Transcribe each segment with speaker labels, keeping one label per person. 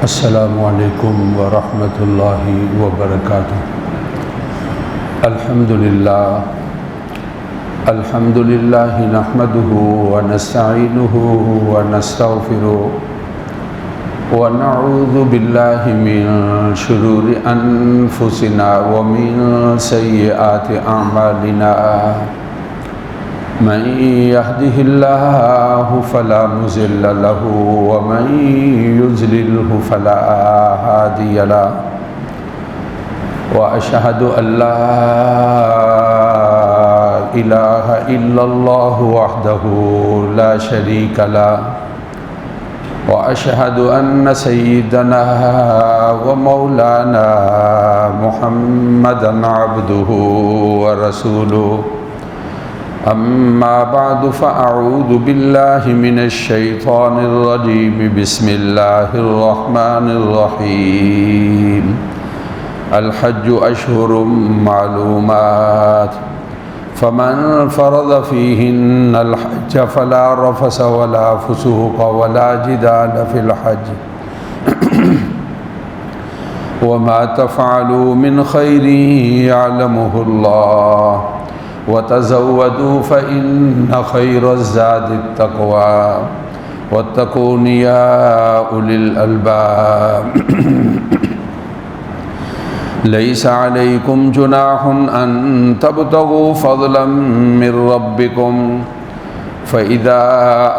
Speaker 1: السلام علیکم ورحمۃ اللہ وبرکاتہ۔ الحمد للہ نحمده ونستعینه ونستغفره ونعوذ باللہ من شرور انفسنا ومن سیئات اعمالنا، من يهده الله فلا مضل له ومن يضلل فلا هادي له، وأشهد أن لا إله إلا الله وحده لا شريك له، وأشهد أن سيدنا ومولانا محمدا عبده ورسوله، أما بعد فأعوذ بالله من الشيطان الرجيم، بسم الله الرحمن الرحيم۔ الحج أشهر معلومات، فمن فرض فيهن الحج فلا رفث ولا فسوق ولا جدال في الحج، وما تفعلوا من خير يعلمه الله، وتزودوا فإن خير الزاد التقوى، واتقون يا أولي الألباب۔ ليس عليكم جناح أن تبتغوا فضلا من ربكم، فإذا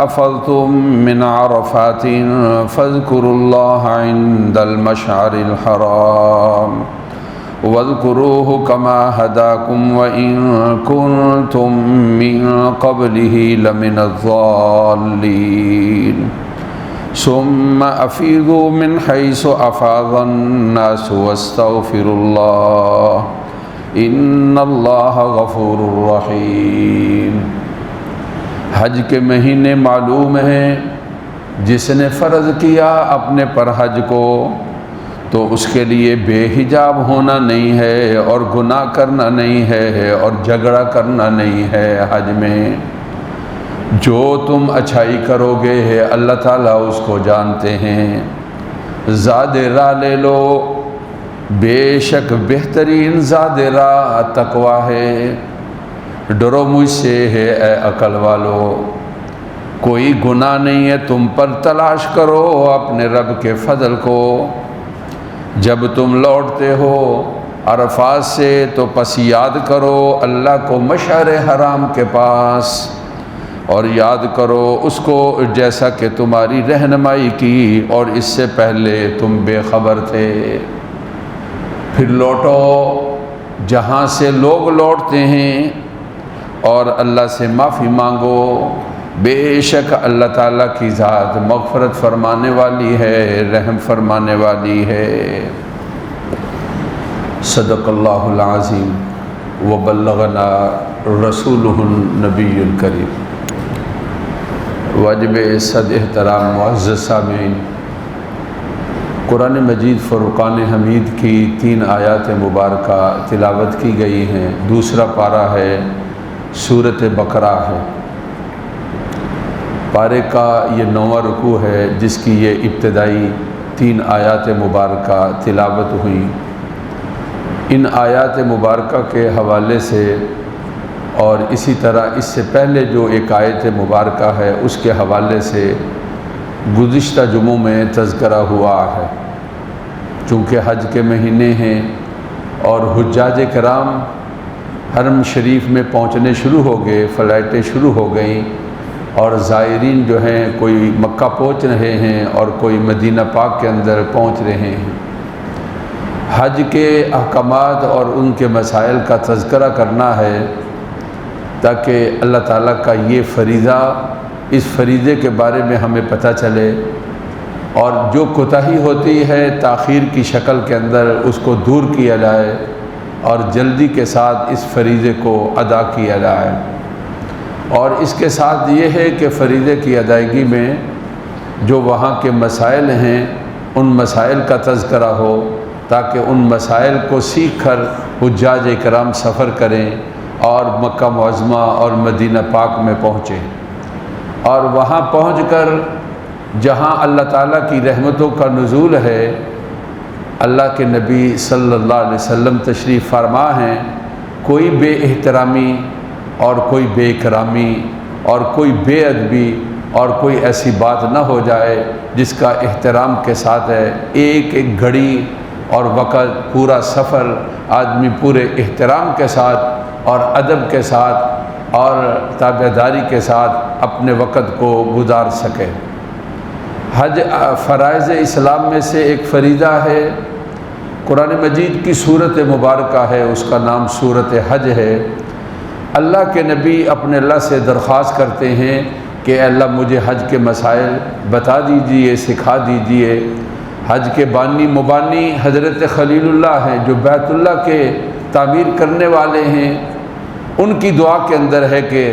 Speaker 1: أفضتم من عرفات فاذكروا الله عند المشعر الحرام، واذكروه كما هداكم وإن كنتم من قبله لمن الضالين، ثم أفيضوا من حيث أفاض الناس واستغفروا الله إن الله غفور رحيم۔ حج کے مہینے معلوم ہیں، جس نے فرض کیا اپنے پر حج کو تو اس کے لیے بے حجاب ہونا نہیں ہے اور گناہ کرنا نہیں ہے اور جھگڑا کرنا نہیں ہے۔ حج میں جو تم اچھائی کرو گے اللہ تعالیٰ اس کو جانتے ہیں۔ زاد راہ لے لو، بے شک بہترین زاد راہ تقویٰ ہے۔ ڈرو مجھ سے ہے اے عقل والو، کوئی گناہ نہیں ہے تم پر، تلاش کرو اپنے رب کے فضل کو۔ جب تم لوٹتے ہو عرفات سے تو پس یاد کرو اللہ کو مشعر حرام کے پاس، اور یاد کرو اس کو جیسا کہ تمہاری رہنمائی کی اور اس سے پہلے تم بے خبر تھے۔ پھر لوٹو جہاں سے لوگ لوٹتے ہیں اور اللہ سے معافی مانگو، بے شک اللہ تعالیٰ کی ذات مغفرت فرمانے والی ہے، رحم فرمانے والی ہے۔ صدق اللہ العظیم وبلغنا رسولہ النبی الکریم۔ واجب صد احترام معزز سامعین، قرآن مجید فرقان حمید کی 3 آیات مبارکہ تلاوت کی گئی ہیں۔ دوسرا پارہ ہے، سورۃ بقرہ ہے۔ پارے کا یہ 9واں رکوع ہے جس کی یہ ابتدائی 3 آیات مبارکہ تلاوت ہوئی۔ ان آیات مبارکہ کے حوالے سے اور اسی طرح اس سے پہلے جو ایک آیت مبارکہ ہے اس کے حوالے سے گزشتہ جمعوں میں تذکرہ ہوا ہے۔ چونکہ حج کے مہینے ہیں اور حجاج کرام حرم شریف میں پہنچنے شروع ہو گئے، فلائٹیں شروع ہو گئیں، اور زائرین جو ہیں کوئی مکہ پہنچ رہے ہیں اور کوئی مدینہ پاک کے اندر پہنچ رہے ہیں۔ حج کے احکامات اور ان کے مسائل کا تذکرہ کرنا ہے تاکہ اللہ تعالیٰ کا یہ فریضہ، اس فریضے کے بارے میں ہمیں پتہ چلے، اور جو کوتاہی ہوتی ہے تاخیر کی شکل کے اندر اس کو دور کیا جائے اور جلدی کے ساتھ اس فریضے کو ادا کیا جائے۔ اور اس کے ساتھ یہ ہے کہ فریضے کی ادائیگی میں جو وہاں کے مسائل ہیں ان مسائل کا تذکرہ ہو تاکہ ان مسائل کو سیکھ کر حجاج کرام سفر کریں اور مکہ معظمہ اور مدینہ پاک میں پہنچیں، اور وہاں پہنچ کر جہاں اللہ تعالیٰ کی رحمتوں کا نزول ہے، اللہ کے نبی صلی اللہ علیہ وسلم تشریف فرما ہیں، کوئی بے احترامی اور کوئی بے اکرامی اور کوئی بے ادبی اور کوئی ایسی بات نہ ہو جائے جس کا احترام کے ساتھ ہے ایک ایک گھڑی اور وقت، پورا سفر آدمی پورے احترام کے ساتھ اور ادب کے ساتھ اور تابعداری کے ساتھ اپنے وقت کو گزار سکے۔ حج فرائض اسلام میں سے ایک فریضہ ہے، قرآن مجید کی سورت مبارکہ ہے، اس کا نام سورت حج ہے۔ اللہ کے نبی اپنے اللہ سے درخواست کرتے ہیں کہ اے اللہ مجھے حج کے مسائل بتا دیجئے، سکھا دیجئے۔ حج کے بانی مبانی حضرت خلیل اللہ ہیں جو بیت اللہ کے تعمیر کرنے والے ہیں، ان کی دعا کے اندر ہے کہ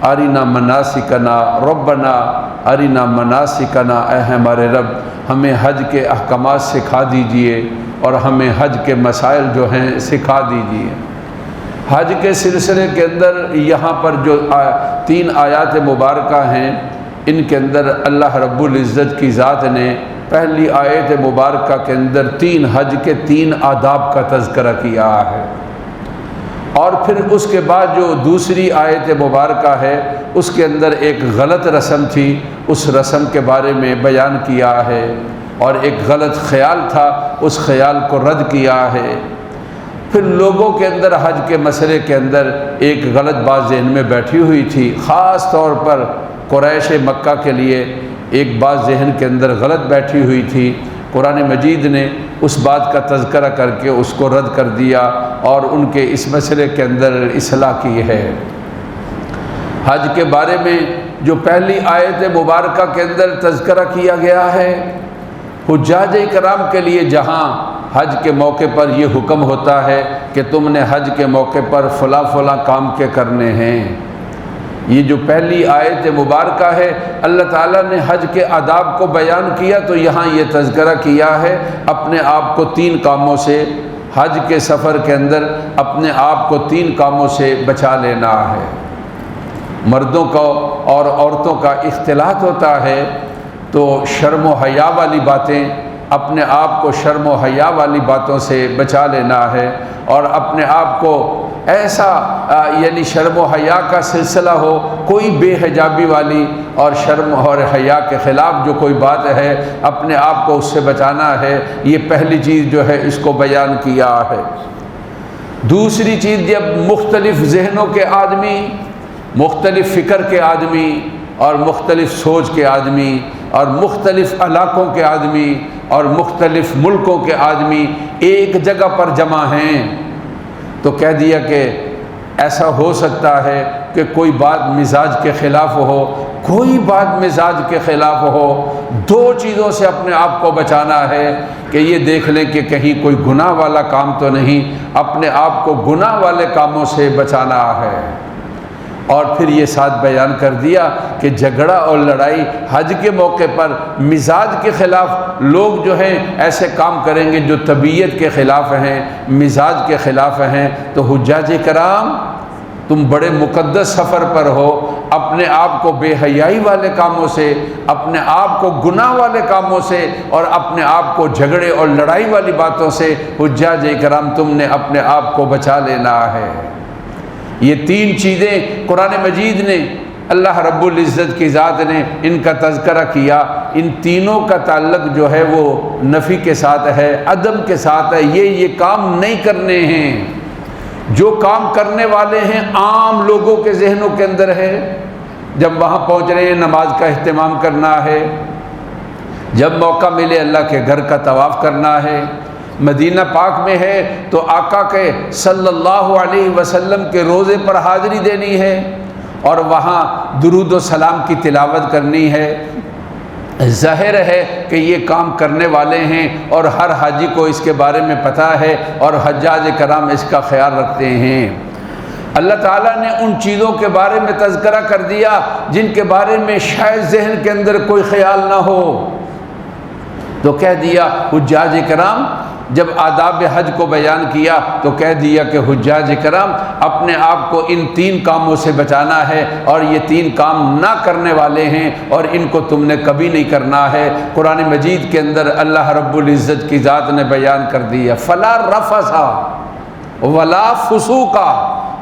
Speaker 1: ارینا مناسکنا ربنا ارینا مناسکنا، اے ہمارے رب ہمیں حج کے احکامات سکھا دیجئے اور ہمیں حج کے مسائل جو ہیں سکھا دیجئے۔ حج کے سلسلے کے اندر یہاں پر جو 3 آیات مبارکہ ہیں، ان کے اندر اللہ رب العزت کی ذات نے پہلی آیت مبارکہ کے اندر 3 حج کے 3 آداب کا تذکرہ کیا ہے، اور پھر اس کے بعد جو دوسری آیت مبارکہ ہے اس کے اندر ایک غلط رسم تھی، اس رسم کے بارے میں بیان کیا ہے، اور ایک غلط خیال تھا، اس خیال کو رد کیا ہے۔ پھر لوگوں کے اندر حج کے مسئلے کے اندر ایک غلط بات ذہن میں بیٹھی ہوئی تھی، خاص طور پر قریش مکہ کے لیے ایک بات ذہن کے اندر غلط بیٹھی ہوئی تھی۔ قرآن مجید نے اس بات کا تذکرہ کر کے اس کو رد کر دیا اور ان کے اس مسئلے کے اندر اصلاح کی ہے۔ حج کے بارے میں جو پہلی آیت مبارکہ کے اندر تذکرہ کیا گیا ہے، حجاج کرام کے لیے جہاں حج کے موقع پر یہ حکم ہوتا ہے کہ تم نے حج کے موقع پر فلاں فلاں کام کے کرنے ہیں، یہ جو پہلی آیت مبارکہ ہے اللہ تعالیٰ نے حج کے آداب کو بیان کیا، تو یہاں یہ تذکرہ کیا ہے اپنے آپ کو 3 کاموں سے، حج کے سفر کے اندر اپنے آپ کو 3 کاموں سے بچا لینا ہے۔ مردوں کو اور عورتوں کا اختلاط ہوتا ہے تو شرم و حیا والی باتیں، اپنے آپ کو شرم و حیا والی باتوں سے بچا لینا ہے، اور اپنے آپ کو ایسا یعنی شرم و حیا کا سلسلہ ہو، کوئی بے حجابی والی اور شرم اور حیا کے خلاف جو کوئی بات ہے اپنے آپ کو اس سے بچانا ہے۔ یہ پہلی چیز جو ہے اس کو بیان کیا ہے۔ دوسری چیز، جب مختلف ذہنوں کے آدمی، مختلف فکر کے آدمی اور مختلف سوچ کے آدمی اور مختلف علاقوں کے آدمی اور مختلف ملکوں کے آدمی ایک جگہ پر جمع ہیں، تو کہہ دیا کہ ایسا ہو سکتا ہے کہ کوئی بات مزاج کے خلاف ہو، کوئی بات مزاج کے خلاف ہو۔ 2 چیزوں سے اپنے آپ کو بچانا ہے کہ یہ دیکھ لیں کہ کہیں کوئی گناہ والا کام تو نہیں، اپنے آپ کو گناہ والے کاموں سے بچانا ہے۔ اور پھر یہ ساتھ بیان کر دیا کہ جھگڑا اور لڑائی حج کے موقع پر مزاج کے خلاف لوگ جو ہیں ایسے کام کریں گے جو طبیعت کے خلاف ہیں، مزاج کے خلاف ہیں، تو حجاج کرام تم بڑے مقدس سفر پر ہو، اپنے آپ کو بے حیائی والے کاموں سے، اپنے آپ کو گناہ والے کاموں سے اور اپنے آپ کو جھگڑے اور لڑائی والی باتوں سے حجاج کرام تم نے اپنے آپ کو بچا لینا ہے۔ یہ 3 چیزیں قرآن مجید نے، اللہ رب العزت کی ذات نے ان کا تذکرہ کیا۔ ان تینوں کا تعلق جو ہے وہ نفی کے ساتھ ہے، عدم کے ساتھ ہے۔ یہ کام نہیں کرنے ہیں، جو کام کرنے والے ہیں عام لوگوں کے ذہنوں کے اندر ہے۔ جب وہاں پہنچ رہے ہیں نماز کا اہتمام کرنا ہے، جب موقع ملے اللہ کے گھر کا طواف کرنا ہے، مدینہ پاک میں ہے تو آقا کے صلی اللہ علیہ وسلم کے روضے پر حاضری دینی ہے اور وہاں درود و سلام کی تلاوت کرنی ہے۔ ظاہر ہے کہ یہ کام کرنے والے ہیں اور ہر حاجی کو اس کے بارے میں پتہ ہے اور حجاج کرام اس کا خیال رکھتے ہیں۔ اللہ تعالیٰ نے ان چیزوں کے بارے میں تذکرہ کر دیا جن کے بارے میں شاید ذہن کے اندر کوئی خیال نہ ہو، تو کہہ دیا حجاج کرام جب آداب حج کو بیان کیا تو کہہ دیا کہ حجاج کرام اپنے آپ کو ان 3 کاموں سے بچانا ہے، اور یہ 3 کام نہ کرنے والے ہیں اور ان کو تم نے کبھی نہیں کرنا ہے۔ قرآن مجید کے اندر اللہ رب العزت کی ذات نے بیان کر دیا، فلا رفث ولا فسوق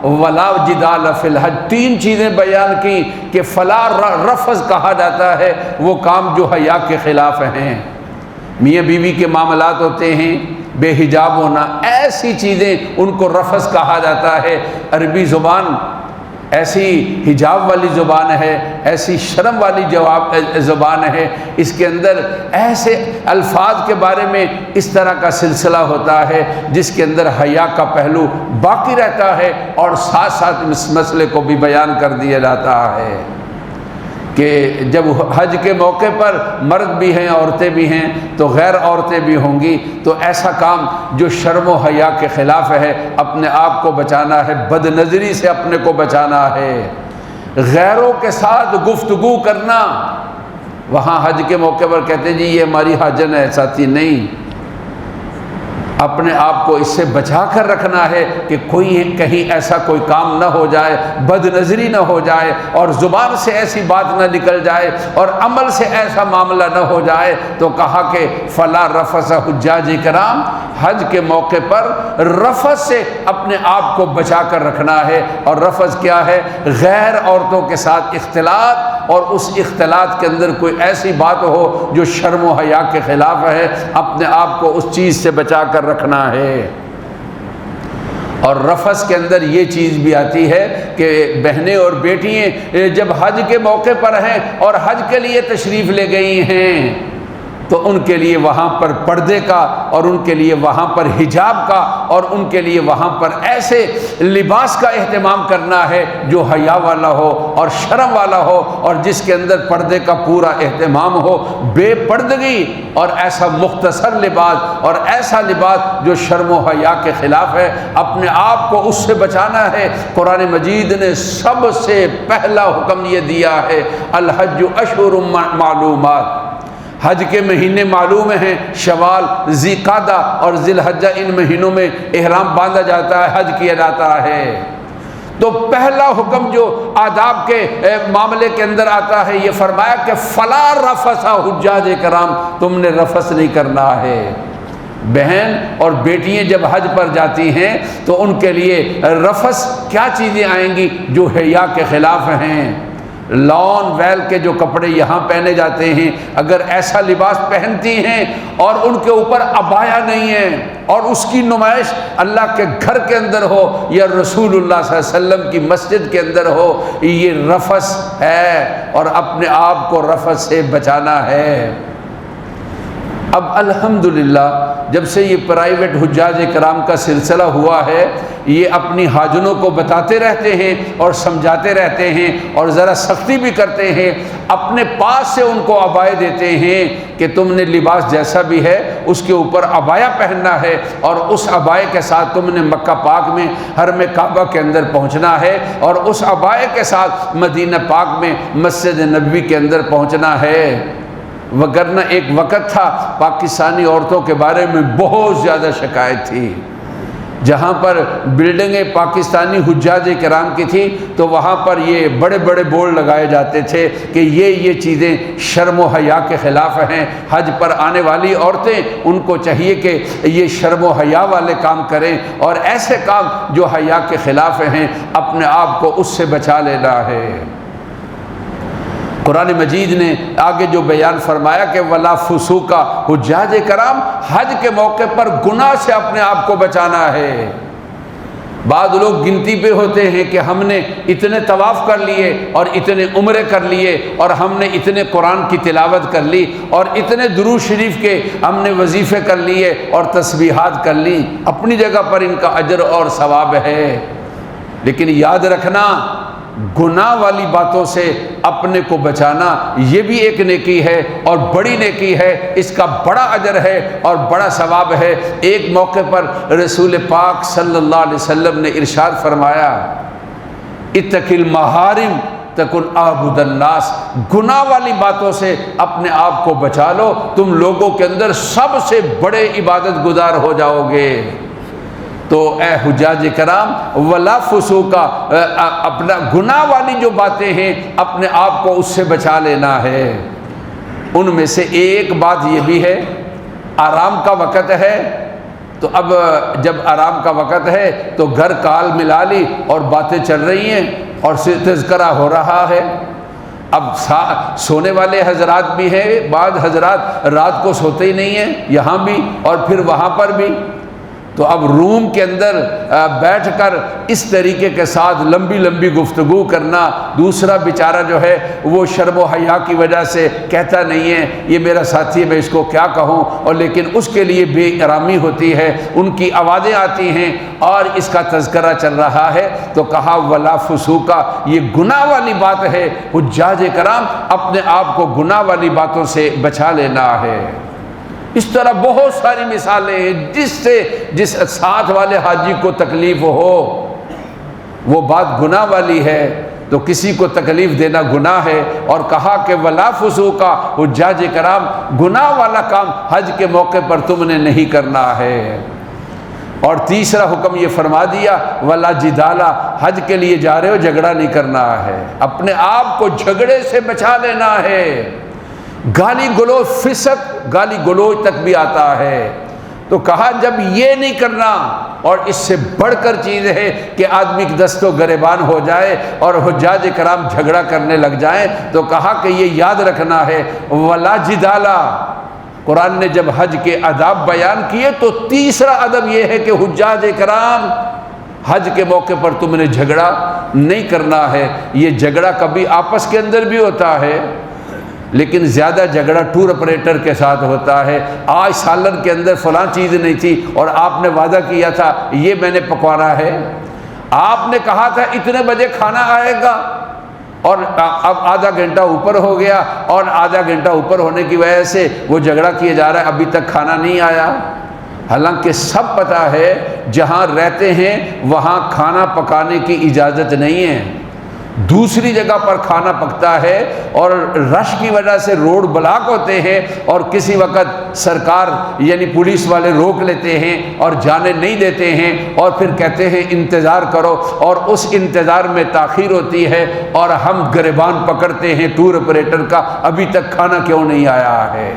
Speaker 1: ولا جدال فی الحج، 3 چیزیں بیان کی کہ فلا رفث کہا جاتا ہے وہ کام جو حیا کے خلاف ہیں۔ میاں بیوی کے معاملات ہوتے ہیں، بے حجاب ہونا، ایسی چیزیں ان کو رفث کہا جاتا ہے۔ عربی زبان ایسی حجاب والی زبان ہے، ایسی شرم والی زبان ہے، اس کے اندر ایسے الفاظ کے بارے میں اس طرح کا سلسلہ ہوتا ہے جس کے اندر حیا کا پہلو باقی رہتا ہے، اور ساتھ ساتھ اس مسئلے کو بھی بیان کر دیا جاتا ہے کہ جب حج کے موقع پر مرد بھی ہیں عورتیں بھی ہیں تو غیر عورتیں بھی ہوں گی، تو ایسا کام جو شرم و حیا کے خلاف ہے اپنے آپ کو بچانا ہے، بد نظری سے اپنے کو بچانا ہے، غیروں کے ساتھ گفتگو کرنا۔ وہاں حج کے موقع پر کہتے ہیں جی یہ ہماری حاجن ہے، ساتھی نہیں، اپنے آپ کو اس سے بچا کر رکھنا ہے کہ کوئی کہیں ایسا کوئی کام نہ ہو جائے، بد نظری نہ ہو جائے، اور زبان سے ایسی بات نہ نکل جائے، اور عمل سے ایسا معاملہ نہ ہو جائے۔ تو کہا کہ فلا رفث، حجاج کرام حج کے موقع پر رفث سے اپنے آپ کو بچا کر رکھنا ہے۔ اور رفث کیا ہے؟ غیر عورتوں کے ساتھ اختلاط، اور اس اختلاط کے اندر کوئی ایسی بات ہو جو شرم و حیا کے خلاف ہے، اپنے آپ کو اس چیز سے بچا کر رکھنا ہے۔ اور رفث کے اندر یہ چیز بھی آتی ہے کہ بہنیں اور بیٹیاں جب حج کے موقع پر ہیں اور حج کے لیے تشریف لے گئی ہیں تو ان کے لیے وہاں پر پردے کا، اور ان کے لیے وہاں پر حجاب کا، اور ان کے لیے وہاں پر ایسے لباس کا اہتمام کرنا ہے جو حیا والا ہو اور شرم والا ہو، اور جس کے اندر پردے کا پورا اہتمام ہو۔ بے پردگی اور ایسا مختصر لباس اور ایسا لباس جو شرم و حیا کے خلاف ہے، اپنے آپ کو اس سے بچانا ہے۔ قرآن مجید نے سب سے پہلا حکم یہ دیا ہے، الحج اشہر معلومات، حج کے مہینے معلوم ہیں، شوال، ذی قعدہ اور ذی الحجہ، ان مہینوں میں احرام باندھا جاتا ہے، حج کیا جاتا ہے۔ تو پہلا حکم جو آداب کے معاملے کے اندر آتا ہے یہ فرمایا کہ فلا رفث، حجاج کرام تم نے رفث نہیں کرنا ہے۔ بہن اور بیٹیاں جب حج پر جاتی ہیں تو ان کے لیے رفث کیا چیزیں آئیں گی جو حیا کے خلاف ہیں۔ لون ویل کے جو کپڑے یہاں پہنے جاتے ہیں، اگر ایسا لباس پہنتی ہیں اور ان کے اوپر عبایا نہیں ہے، اور اس کی نمائش اللہ کے گھر کے اندر ہو یا رسول اللہ صلی اللہ علیہ وسلم کی مسجد کے اندر ہو، یہ رفث ہے، اور اپنے آپ کو رفث سے بچانا ہے۔ اب الحمدللہ جب سے یہ پرائیویٹ حجاج کرام کا سلسلہ ہوا ہے، یہ اپنی حاجنوں کو بتاتے رہتے ہیں اور سمجھاتے رہتے ہیں، اور ذرا سختی بھی کرتے ہیں، اپنے پاس سے ان کو عبائے دیتے ہیں کہ تم نے لباس جیسا بھی ہے اس کے اوپر عبایا پہننا ہے، اور اس عبائے کے ساتھ تم نے مکہ پاک میں حرم کعبہ کے اندر پہنچنا ہے، اور اس عبائے کے ساتھ مدینہ پاک میں مسجد نبوی کے اندر پہنچنا ہے۔ وگرنہ ایک وقت تھا پاکستانی عورتوں کے بارے میں بہت زیادہ شکایت تھی، جہاں پر بلڈنگیں پاکستانی حجاج کرام کی تھی تو وہاں پر یہ بڑے بڑے بورڈ لگائے جاتے تھے کہ یہ چیزیں شرم و حیا کے خلاف ہیں۔ حج پر آنے والی عورتیں ان کو چاہیے کہ یہ شرم و حیا والے کام کریں، اور ایسے کام جو حیا کے خلاف ہیں اپنے آپ کو اس سے بچا لینا ہے۔ قرآن مجید نے آگے جو بیان فرمایا کہ ولا فسوق، حجاج کرام حج کے موقع پر گناہ سے اپنے آپ کو بچانا ہے۔ بعض لوگ گنتی پہ ہوتے ہیں کہ ہم نے اتنے طواف کر لیے اور اتنے عمرے کر لیے، اور ہم نے اتنے قرآن کی تلاوت کر لی، اور اتنے درود شریف کے ہم نے وظیفے کر لیے اور تسبیحات کر لی۔ اپنی جگہ پر ان کا اجر اور ثواب ہے، لیکن یاد رکھنا گناہ والی باتوں سے اپنے کو بچانا یہ بھی ایک نیکی ہے، اور بڑی نیکی ہے، اس کا بڑا اجر ہے اور بڑا ثواب ہے۔ ایک موقع پر رسول پاک صلی اللہ علیہ وسلم نے ارشاد فرمایا، اتق المحارم تکن اعبد الناس، گناہ والی باتوں سے اپنے آپ کو بچا لو، تم لوگوں کے اندر سب سے بڑے عبادت گزار ہو جاؤ گے۔ تو اے حجاج کرام، ولا فسوقا، اپنا گناہ والی جو باتیں ہیں اپنے آپ کو اس سے بچا لینا ہے۔ ان میں سے ایک بات یہ بھی ہے، آرام کا وقت ہے، تو اب جب آرام کا وقت ہے تو گھر کال ملا لی اور باتیں چل رہی ہیں اور تذکرہ ہو رہا ہے۔ اب سونے والے حضرات بھی ہیں، بعض حضرات رات کو سوتے ہی نہیں ہیں، یہاں بھی اور پھر وہاں پر بھی، تو اب روم کے اندر بیٹھ کر اس طریقے کے ساتھ لمبی لمبی گفتگو کرنا، دوسرا بیچارہ جو ہے وہ شرم و حیا کی وجہ سے کہتا نہیں ہے یہ میرا ساتھی ہے میں اس کو کیا کہوں، اور لیکن اس کے لیے بے آرامی ہوتی ہے، ان کی آوازیں آتی ہیں اور اس کا تذکرہ چل رہا ہے، تو کہا ولا فسوقا، یہ گناہ والی بات ہے۔ حجاج کرام، اپنے آپ کو گناہ والی باتوں سے بچا لینا ہے۔ اس طرح بہت ساری مثالیں ہیں، جس ساتھ والے حاجی کو تکلیف ہو وہ بات گناہ والی ہے تو کسی کو تکلیف دینا گناہ ہے، اور کہا کہ ولا فسوقا، حجاج کرام گناہ والا کام حج کے موقع پر تم نے نہیں کرنا ہے۔ اور تیسرا حکم یہ فرما دیا ولا جدالا، حج کے لیے جا رہے ہو جھگڑا نہیں کرنا ہے، اپنے آپ کو جھگڑے سے بچا لینا ہے۔ گالی گلوچ، فسق، گالی گلوچ تک بھی آتا ہے، تو کہا جب یہ نہیں کرنا، اور اس سے بڑھ کر چیز ہے کہ آدمی دست و گریبان ہو جائے اور حجاج کرام جھگڑا کرنے لگ جائیں، تو کہا کہ یہ یاد رکھنا ہے ولا جدالا۔ قرآن نے جب حج کے آداب بیان کیے تو تیسرا ادب یہ ہے کہ حجاج کرام حج کے موقع پر تم نے جھگڑا نہیں کرنا ہے۔ یہ جھگڑا کبھی آپس کے اندر بھی ہوتا ہے، لیکن زیادہ جھگڑا ٹور آپریٹر کے ساتھ ہوتا ہے۔ آج سالن کے اندر فلاں چیز نہیں تھی اور آپ نے وعدہ کیا تھا یہ میں نے پکوانا ہے، آپ نے کہا تھا اتنے بجے کھانا آئے گا، اور اب آدھا گھنٹہ اوپر ہو گیا، اور آدھا گھنٹہ اوپر ہونے کی وجہ سے وہ جھگڑا کیا جا رہا ہے ابھی تک کھانا نہیں آیا۔ حالانکہ سب پتہ ہے جہاں رہتے ہیں وہاں کھانا پکانے کی اجازت نہیں ہے، دوسری جگہ پر کھانا پکتا ہے، اور رش کی وجہ سے روڈ بلاک ہوتے ہیں اور کسی وقت سرکار یعنی پولیس والے روک لیتے ہیں اور جانے نہیں دیتے ہیں، اور پھر کہتے ہیں انتظار کرو، اور اس انتظار میں تاخیر ہوتی ہے اور ہم گریبان پکڑتے ہیں ٹور آپریٹر کا ابھی تک کھانا کیوں نہیں آیا ہے۔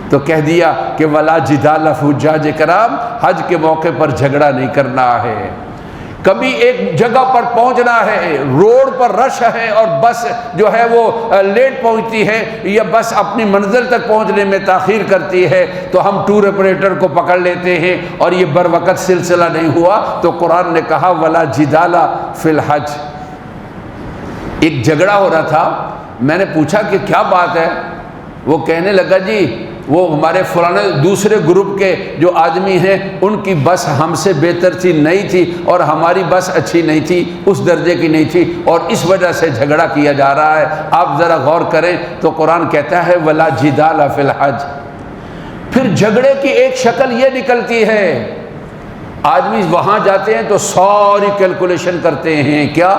Speaker 1: تو کہہ دیا کہ ولا جدال حجاج کرام، حج کے موقع پر جھگڑا نہیں کرنا ہے۔ کبھی ایک جگہ پر پہنچنا ہے، روڈ پر رش ہے اور بس جو ہے وہ لیٹ پہنچتی ہے یا بس اپنی منزل تک پہنچنے میں تاخیر کرتی ہے، تو ہم ٹور آپریٹر کو پکڑ لیتے ہیں اور یہ بر وقت سلسلہ نہیں ہوا، تو قرآن نے کہا ولا جدالا فی الحج۔ ایک جھگڑا ہو رہا تھا، میں نے پوچھا کہ کیا بات ہے، وہ کہنے لگا جی وہ ہمارے فلانے دوسرے گروپ کے جو آدمی ہیں ان کی بس ہم سے بہتر تھی، نہیں تھی، اور ہماری بس اچھی نہیں تھی، اس درجے کی نہیں تھی، اور اس وجہ سے جھگڑا کیا جا رہا ہے۔ آپ ذرا غور کریں تو قرآن کہتا ہے ولا جدال فی الحج۔ پھر جھگڑے کی ایک شکل یہ نکلتی ہے، آدمی وہاں جاتے ہیں تو ساری کیلکولیشن کرتے ہیں، کیا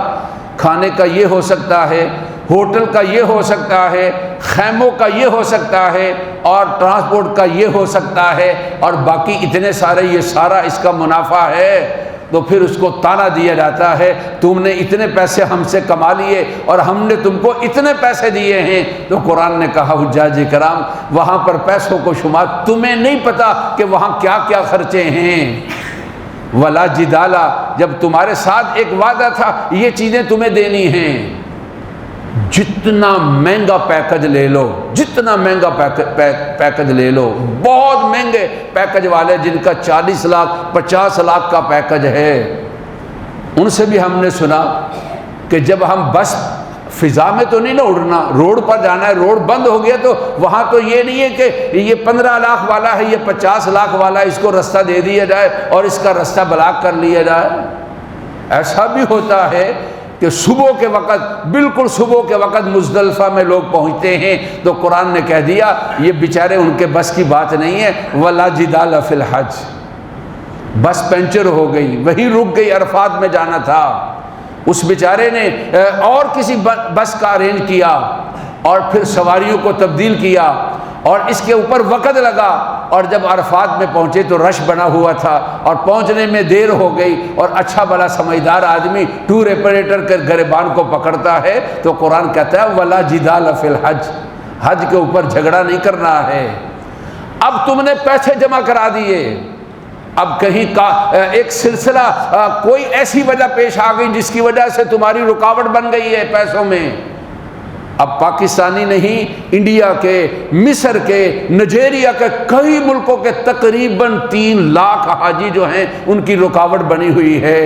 Speaker 1: کھانے کا یہ ہو سکتا ہے، ہوٹل کا یہ ہو سکتا ہے، خیموں کا یہ ہو سکتا ہے، اور ٹرانسپورٹ کا یہ ہو سکتا ہے، اور باقی اتنے سارے، یہ سارا اس کا منافع ہے۔ تو پھر اس کو تانا دیا جاتا ہے تم نے اتنے پیسے ہم سے کما لیے اور ہم نے تم کو اتنے پیسے دیے ہیں۔ تو قرآن نے کہا حجاج کرام وہاں پر پیسوں کو شمار، تمہیں نہیں پتا کہ وہاں کیا کیا خرچے ہیں۔ ولا جدالا، جب تمہارے ساتھ ایک وعدہ تھا یہ چیزیں تمہیں دینی ہیں، جتنا مہنگا پیکج لے لو، جتنا مہنگا پیکج لے لو، بہت مہنگے پیکج والے جن کا 40 لاکھ 50 لاکھ کا پیکج ہے، ان سے بھی ہم نے سنا کہ جب ہم بس فضا میں تو نہیں نہ اڑنا، روڈ پر جانا ہے، روڈ بند ہو گیا تو وہاں تو یہ نہیں ہے کہ یہ 15 لاکھ والا ہے یہ 50 لاکھ والا ہے، اس کو رستہ دے دیا جائے اور اس کا رستہ بلاک کر لیا جائے۔ ایسا بھی ہوتا ہے کہ صبح کے وقت، بالکل صبح کے وقت مزدلفہ میں لوگ پہنچتے ہیں، تو قرآن نے کہہ دیا یہ بیچارے ان کے بس کی بات نہیں ہے۔ ولا جدال فی الحج، بس پنچر ہو گئی، وہی رک گئی، عرفات میں جانا تھا، اس بیچارے نے اور کسی بس کا ارینج کیا اور پھر سواریوں کو تبدیل کیا اور اس کے اوپر وقت لگا، اور جب عرفات میں پہنچے تو رش بنا ہوا تھا اور پہنچنے میں دیر ہو گئی، اور اچھا بھلا سمجھدار آدمی ٹور آپریٹر کے گریبان کو پکڑتا ہے تو قرآن کہتا ہے وَلَا جِدَالَ فِي الْحَجِّ، حج کے اوپر جھگڑا نہیں کرنا ہے۔ اب تم نے پیسے جمع کرا دیے، اب کہیں کا ایک سلسلہ کوئی ایسی وجہ پیش آ گئی جس کی وجہ سے تمہاری رکاوٹ بن گئی ہے پیسوں میں، اب پاکستانی نہیں، انڈیا کے، مصر کے، نائجیریا کے، کئی ملکوں کے تقریباً 3 لاکھ حاجی جو ہیں ان کی رکاوٹ بنی ہوئی ہے،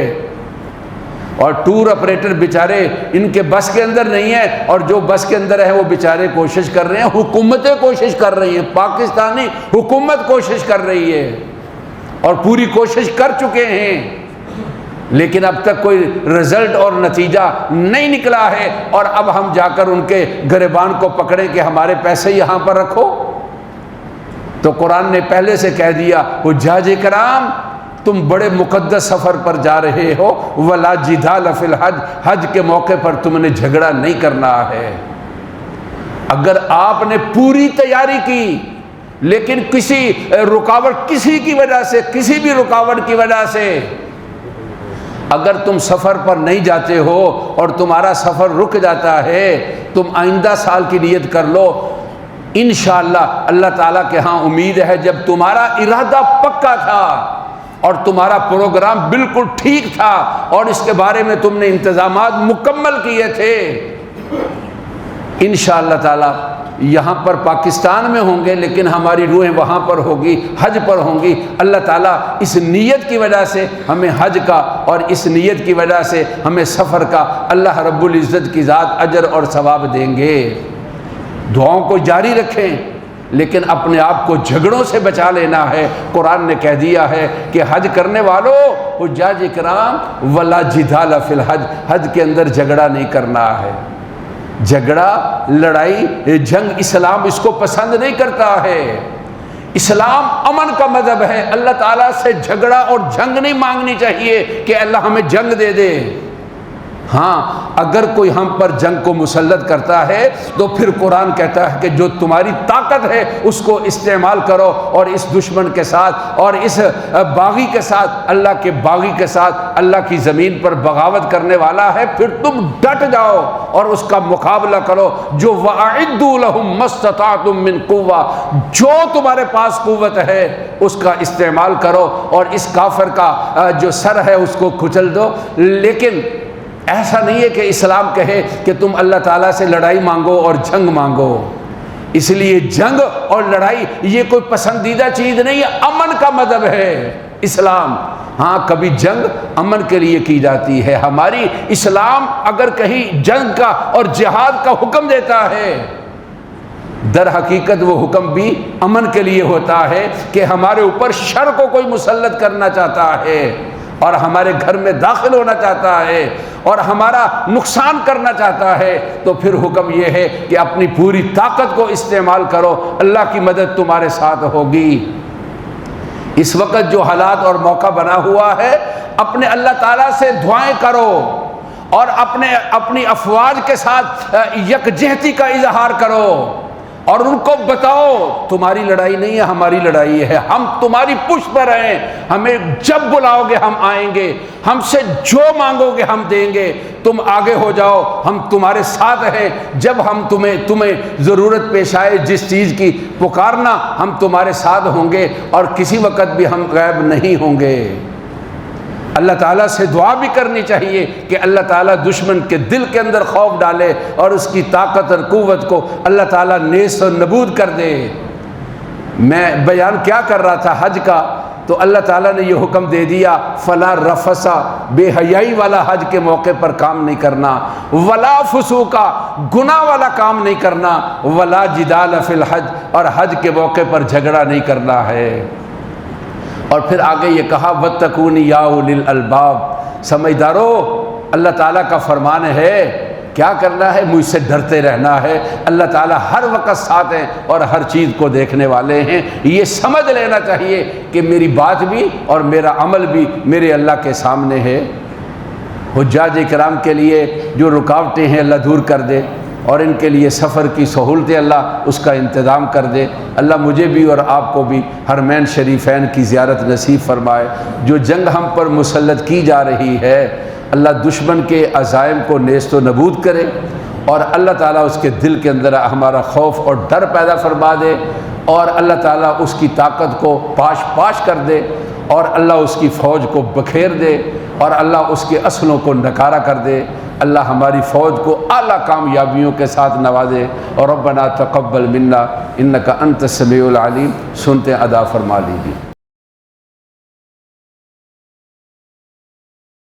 Speaker 1: اور ٹور آپریٹر بیچارے ان کے بس کے اندر نہیں ہے، اور جو بس کے اندر ہے وہ بیچارے کوشش کر رہے ہیں، حکومتیں کوشش کر رہی ہیں، پاکستانی حکومت کوشش کر رہی ہے اور پوری کوشش کر چکے ہیں، لیکن اب تک کوئی رزلٹ اور نتیجہ نہیں نکلا ہے، اور اب ہم جا کر ان کے گریبان کو پکڑیں کہ ہمارے پیسے یہاں پر رکھو۔ تو قرآن نے پہلے سے کہہ دیا حجاج کرام تم بڑے مقدس سفر پر جا رہے ہو، وَلَا جِدَالَ فِي الْحَجِّ، حج کے موقع پر تم نے جھگڑا نہیں کرنا ہے۔ اگر آپ نے پوری تیاری کی لیکن کسی رکاوٹ، کسی کی وجہ سے، کسی بھی رکاوٹ کی وجہ سے اگر تم سفر پر نہیں جاتے ہو اور تمہارا سفر رک جاتا ہے، تم آئندہ سال کی نیت کر لو، انشاءاللہ اللہ تعالیٰ کے ہاں امید ہے جب تمہارا ارادہ پکا تھا اور تمہارا پروگرام بالکل ٹھیک تھا اور اس کے بارے میں تم نے انتظامات مکمل کیے تھے، انشاءاللہ تعالیٰ یہاں پر پاکستان میں ہوں گے لیکن ہماری روحیں وہاں پر ہوگی، حج پر ہوں گی۔ اللہ تعالیٰ اس نیت کی وجہ سے ہمیں حج کا اور اس نیت کی وجہ سے ہمیں سفر کا اللہ رب العزت کی ذات اجر اور ثواب دیں گے۔ دعاؤں کو جاری رکھیں لیکن اپنے آپ کو جھگڑوں سے بچا لینا ہے۔ قرآن نے کہہ دیا ہے کہ حج کرنے والوں حجاج کرام ولا جدال فی الحج، حج کے اندر جھگڑا نہیں کرنا ہے۔ جھگڑا، لڑائی، جنگ اسلام اس کو پسند نہیں کرتا ہے۔ اسلام امن کا مذہب ہے۔ اللہ تعالیٰ سے جھگڑا اور جنگ نہیں مانگنی چاہیے کہ اللہ ہمیں جنگ دے دے۔ ہاں اگر کوئی ہم پر جنگ کو مسلط کرتا ہے تو پھر قرآن کہتا ہے کہ جو تمہاری طاقت ہے اس کو استعمال کرو، اور اس دشمن کے ساتھ اور اس باغی کے ساتھ، اللہ کے باغی کے ساتھ، اللہ کی زمین پر بغاوت کرنے والا ہے، پھر تم ڈٹ جاؤ اور اس کا مقابلہ کرو۔ جو وَأَعِدُّوا لَهُم مَّا اسْتَطَعْتُم مِّن قُوَّةٍ، جو تمہارے پاس قوت ہے اس کا استعمال کرو اور اس کافر کا جو سر ہے اس کو کچل دو۔ لیکن ایسا نہیں ہے کہ اسلام کہے کہ تم اللہ تعالیٰ سے لڑائی مانگو اور جنگ مانگو۔ اس لیے جنگ اور لڑائی یہ کوئی پسندیدہ چیز نہیں ہے، امن کا مذہب ہے اسلام۔ ہاں کبھی جنگ امن کے لیے کی جاتی ہے۔ ہماری اسلام اگر کہیں جنگ کا اور جہاد کا حکم دیتا ہے، در حقیقت وہ حکم بھی امن کے لیے ہوتا ہے کہ ہمارے اوپر شر کو کوئی مسلط کرنا چاہتا ہے اور ہمارے گھر میں داخل ہونا چاہتا ہے اور ہمارا نقصان کرنا چاہتا ہے، تو پھر حکم یہ ہے کہ اپنی پوری طاقت کو استعمال کرو، اللہ کی مدد تمہارے ساتھ ہوگی۔ اس وقت جو حالات اور موقع بنا ہوا ہے، اپنے اللہ تعالیٰ سے دعائیں کرو اور اپنی افواج کے ساتھ یکجہتی کا اظہار کرو اور ان کو بتاؤ تمہاری لڑائی نہیں ہے، ہماری لڑائی ہے، ہم تمہاری پشت پر ہیں، ہمیں جب بلاؤ گے ہم آئیں گے، ہم سے جو مانگو گے ہم دیں گے، تم آگے ہو جاؤ، ہم تمہارے ساتھ ہیں، جب ہم تمہیں ضرورت پیش آئے جس چیز کی پکارنا، ہم تمہارے ساتھ ہوں گے اور کسی وقت بھی ہم غائب نہیں ہوں گے۔ اللہ تعالیٰ سے دعا بھی کرنی چاہیے کہ اللہ تعالیٰ دشمن کے دل کے اندر خوف ڈالے اور اس کی طاقت اور قوت کو اللہ تعالیٰ نیست و نبود کر دے۔ میں بیان کیا کر رہا تھا حج کا، تو اللہ تعالیٰ نے یہ حکم دے دیا فلا رفسا، بے حیائی والا حج کے موقع پر کام نہیں کرنا، ولا فسوقا، گناہ والا کام نہیں کرنا، ولا جدال فی الحج، اور حج کے موقع پر جھگڑا نہیں کرنا ہے۔ اور پھر آگے یہ کہا وَاتَّقُونِ يَا أُولِي الْأَلْبَابِ، سمجھدارو اللہ تعالیٰ کا فرمان ہے کیا کرنا ہے، مجھ سے ڈرتے رہنا ہے۔ اللہ تعالیٰ ہر وقت ساتھ ہیں اور ہر چیز کو دیکھنے والے ہیں۔ یہ سمجھ لینا چاہیے کہ میری بات بھی اور میرا عمل بھی میرے اللہ کے سامنے ہے۔ حجاج کرام کے لیے جو رکاوٹیں ہیں اللہ دور کر دے، اور ان کے لیے سفر کی سہولتیں اللہ اس کا انتظام کر دے۔ اللہ مجھے بھی اور آپ کو بھی حرمین شریفین کی زیارت نصیب فرمائے۔ جو جنگ ہم پر مسلط کی جا رہی ہے، اللہ دشمن کے عزائم کو نیست و نبود کرے، اور اللہ تعالیٰ اس کے دل کے اندر ہمارا خوف اور ڈر پیدا فرما دے، اور اللہ تعالیٰ اس کی طاقت کو پاش پاش کر دے، اور اللہ اس کی فوج کو بکھیر دے، اور اللہ اس کے اسلحوں کو نکارہ کر دے۔ اللہ ہماری فوج کو اعلیٰ کامیابیوں کے ساتھ نوازے۔ اور ربنا تقبل منا انک انت السمیع العلیم، سنتے ادا فرما لیجیے۔